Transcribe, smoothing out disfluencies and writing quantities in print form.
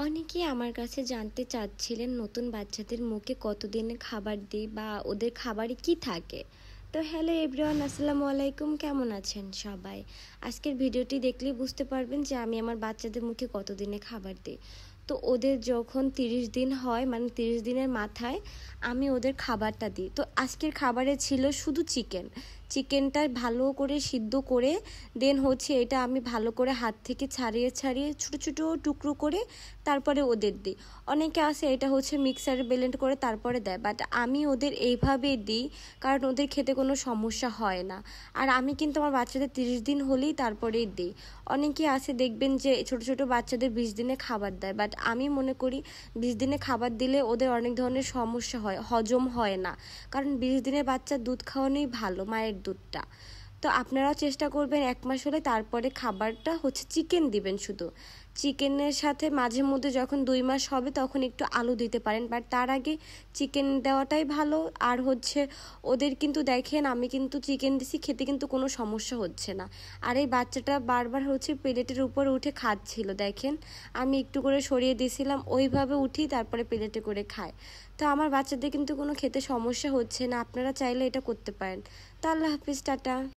অনেকেই আমার কাছে জানতে চাচ্ছিলেন নতুন বাচ্চাদের মুখে কতদিনে খাবার দিই বা ওদের খাবারে কি থাকে। তো হ্যালো এভরিওয়ান, আসসালামু আলাইকুম, কেমন আছেন সবাই? আজকের ভিডিওটি দেখলেই বুঝতে পারবেন যে আমি আমার বাচ্চাদের মুখে কতদিনে খাবার দিই। তো ওদের যখন 30 দিন হয়, মানে 30 দিনের মাথায় আমি ওদের খাবারটা দিই। তো আজকের খাবারে ছিল শুধু চিকেনটা ভালো করে সিদ্ধ করে দেন এটা আমি ভালো করে হাত থেকে ছাড়িয়ে ছাড়িয়ে ছোটো ছোটো টুকরো করে তারপরে ওদের দিই। অনেকে আছে এটা মিক্সারে ব্লেন্ড করে তারপরে দেয়, বাট আমি ওদের এইভাবে দিই কারণ ওদের খেতে কোনো সমস্যা হয় না। আর আমি কিন্তু আমার বাচ্চাদের 30 দিন হলেই তারপরেই দিই। অনেকে আছে দেখবেন যে ছোট ছোট বাচ্চাদের 20 দিনে খাবার দেয়, বাট আমি মনে করি 20 দিনে খাবার দিলে ওদের অনেক ধরনের সমস্যা হয়, হজম হয় না। কারণ 20 দিনের বাচ্চার দুধ খাওয়ানোই ভালো, মায়ের দুধটা। তো আপনারাও চেষ্টা করবেন 1 মাস হলে তারপরে খাবারটা চিকেন দিবেন। শুধু চিকেনের সাথে মাঝে মধ্যে যখন 2 মাস হবে তখন একটু আলু দিতে পারেন, বাট তার আগে চিকেন দেওয়াটাই ভালো। আর ওদের কিন্তু দেখেন আমি কিন্তু চিকেন দিছি, খেতে কিন্তু কোনো সমস্যা হচ্ছে না। আর এই বাচ্চাটা বারবার প্লেটের উপর উঠে খাচ্ছিল, দেখেন আমি একটু করে সরিয়ে দিয়েছিলাম, ওইভাবে উঠি তারপরে প্লেটে করে খায়। তো আমার বাচ্চাদের কিন্তু কোনো খেতে সমস্যা হচ্ছে না। আপনারা চাইলে এটা করতে পারেন। তো আল্লাহ হাফিজ, টাটা।